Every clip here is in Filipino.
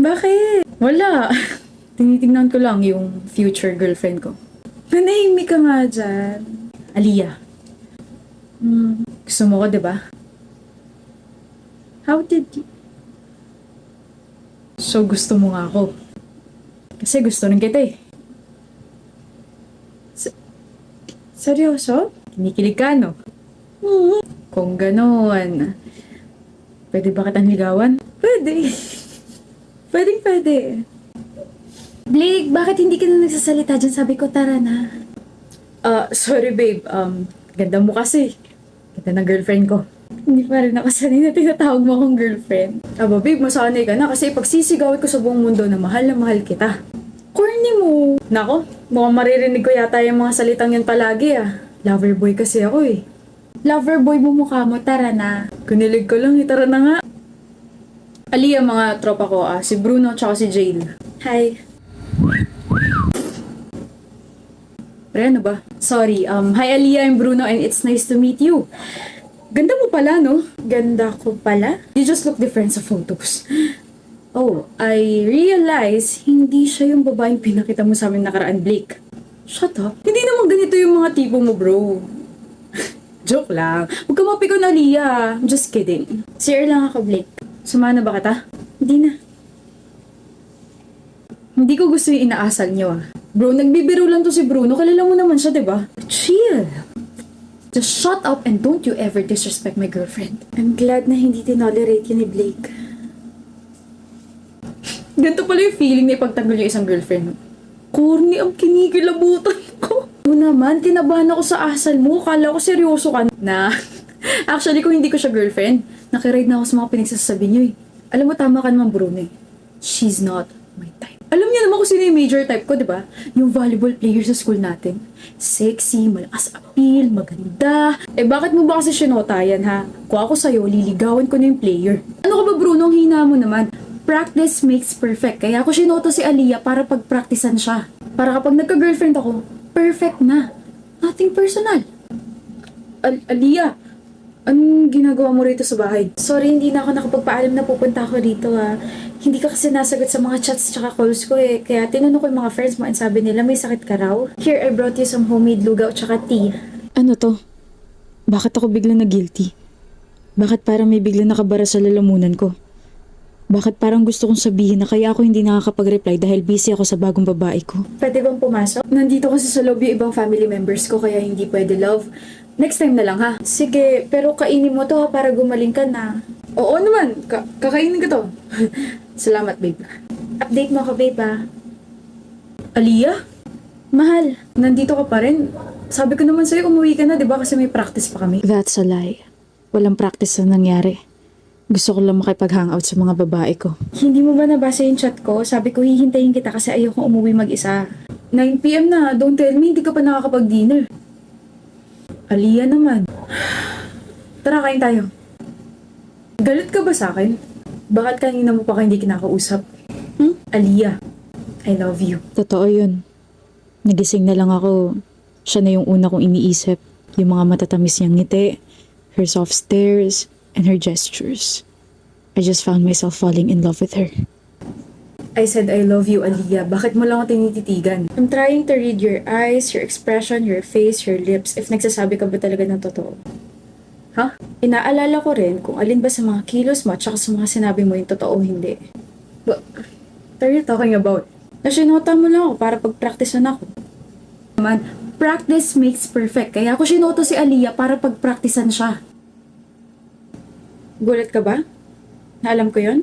Bakit? Wala. Tinitingnan ko lang yung future girlfriend ko. Manahimik ka nga dyan. Aliyah. Gusto mo ko, diba? How did you... So, gusto mo nga ako. Kasi gusto rin kita eh. Seryoso? Kinikilig ka, no? Kung ganon, pwede ba kitang ligawan? Pwede. Pwede. Blake, bakit hindi ka na nagsasalita dyan? Sabi ko, tara na. Sorry babe. Ganda mo kasi. Ganda ng girlfriend ko. Hindi pa rin ako sanay na tinatawag mo akong girlfriend. Aba babe, masanay ka na kasi pagsisigaw ko sa buong mundo na mahal kita. Corny mo. Nako, mukhang maririnig ko yata yung mga salitang yun palagi ah. Lover boy kasi ako eh. Lover boy mo mukha mo, tara na. Kunilig ko lang, tara na nga. Aliyah, mga tropa ko si Bruno tsaka si Jade. Hi. Pre, ano ba? Sorry, hi Aliyah and Bruno and it's nice to meet you. Ganda mo pala, no? Ganda ko pala? You just look different sa photos. Oh, I realize hindi siya yung babaeng pinakita mo sa amin nakaraan, Blake. Shut up. Hindi naman ganito yung mga tipo mo, bro. Joke lang. Huwag ka mapikon, Aliyah. I'm just kidding. Sir lang ako, Blake. Sumana ba kita? Hindi na. Hindi ko gusto yung inaasal niyo ah. Bro, nagbibiro lang to si Bruno. Kilala mo naman siya, diba? Chill. Just shut up and don't you ever disrespect my girlfriend. I'm glad na hindi tinolerate yun ni Blake. Ganito pala yung feeling na ipagtanggol yung isang girlfriend. Corny ang kinikilabutan ko. Oo naman, kinabahan ako sa asal mo. Kala ko seryoso ka na. Actually, kung hindi ko siya girlfriend, nakiride na ako sa mga pinagsasabi niyo eh. Alam mo, tama ka naman Bruno eh. She's not my type. Alam niyo naman kung sino yung major type ko, di ba? Yung volleyball player sa school natin. Sexy, malakas appeal, maganda. Eh bakit mo ba kasi sinotayan ha? Kung ako sa'yo, liligawan ko na yung player. Ano ka ba Bruno, ang hina mo naman? Practice makes perfect. Kaya ako sinota si Aliyah para pagpraktisan siya. Para kapag nagka-girlfriend ako, perfect na. Nothing personal. Aliyah, anong ginagawa mo rito sa bahay? Sorry, hindi na ako nakapagpaalam na pupunta ako dito ha. Hindi ka kasi nasagot sa mga chats tsaka calls ko eh. Kaya tinanong ko yung mga friends mo and sabi nila may sakit ka raw. Here, I brought you some homemade lugaw tsaka tea. Ano to? Bakit ako bigla na guilty? Bakit parang may bigla nakabara sa lalamunan ko? Bakit parang gusto kong sabihin na kaya ako hindi nakakapag-reply dahil busy ako sa bagong babae ko? Pwede bang pumasok? Nandito kasi sa lobby yung ibang family members ko kaya hindi pwede love. Next time na lang ha. Sige, pero kainin mo to ha para gumaling ka na. Oo naman, kakainin ko to. Salamat babe. Update mo ako babe ha. Aliyah? Mahal, nandito ka pa rin. Sabi ko naman sa'yo umuwi ka na, di ba? Kasi may practice pa kami. That's a lie. Walang practice na nangyari. Gusto ko lang makipag-hangout sa mga babae ko. Hindi mo ba nabasa yung chat ko? Sabi ko hihintayin kita kasi ayoko umuwi mag-isa. 9 PM na, don't tell me hindi ka pa nakakapag-dinner. Aliyah naman. Tara, kain tayo. Galit ka ba sa akin? Bakit kanina mo pa hindi kinakausap? Aliyah, I love you. Totoo yun. Nagising na lang ako. Siya na yung una kong iniisip. Yung mga matatamis niyang ngiti, her soft stares, and her gestures. I just found myself falling in love with her. I said I love you, Aliyah. Bakit mo lang ako tinititigan? I'm trying to read your eyes, your expression, your face, your lips, if nagsasabi ka ba talaga ng totoo. Ha? Inaalala ko rin kung alin ba sa mga kilos mo at saka sa mga sinabi mo yung totoo o hindi. What are you talking about? Nasinota mo lang ako para pag-practicean ako. Naman, practice makes perfect. Kaya ako sinota si Aliyah para pag-practicean siya. Gulat ka ba? Na alam ko yon?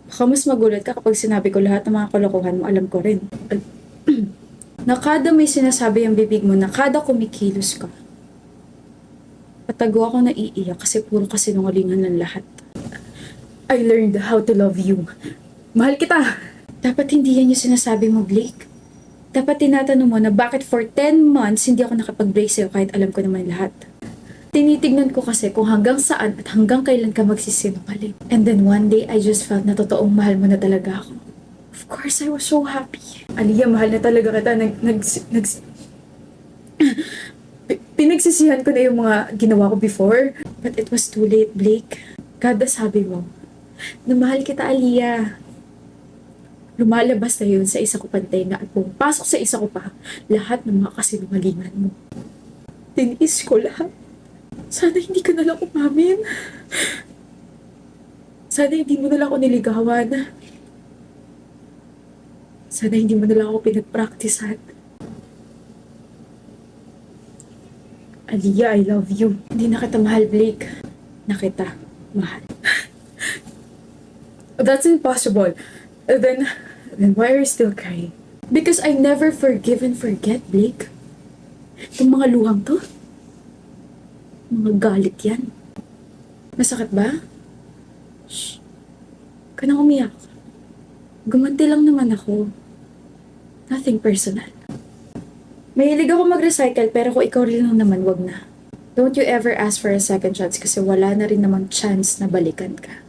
Baka mas magulat ka kapag sinabi ko lahat ng mga kalokohan mo, alam ko rin. Na kada may sinasabi ang bibig mo, na kada kumikilos ka. Patago ako naiiyak kasi puro kasinungalingan ng lahat. I learned how to love you. Mahal kita! Dapat hindi yan yung sinasabi mo, Blake. Dapat tinatanong mo na bakit for 10 months hindi ako nakapag-break sa'yo kahit alam ko naman lahat. Tinitignan ko kasi kung hanggang saan at hanggang kailan ka magsisinungaling. And then one day, I just felt na totoong mahal mo na talaga ako. Of course, I was so happy. Aliyah, mahal na talaga kita. Pinagsisihan ko na yung mga ginawa ko before. But it was too late, Blake. Kada sabi mo, na mahal kita, Aliyah. Lumalabas na yun sa isa ko pang tenga at pumapasok sa isa ko pa lahat ng mga kasinungalingan mo. Tiniis ko lahat. Sana hindi ka na lang umamin. Sana hindi mo na lang ako niligawan. Sana hindi mo na lang ako pinagpraktisan. Aliyah, I love you. Hindi na kita mahal, Blake. Na kita mahal. That's impossible. Then why are you still crying? Because I never forgive and forget, Blake. Itong mga luhang to, mga galit yan. Masakit ba? Shh. Huwag ka nang umiyak. Gumanti lang naman ako. Nothing personal. Mahilig ako mag-recycle pero kung ikaw rin lang naman, wag na. Don't you ever ask for a second chance kasi wala na rin namang chance na balikan ka.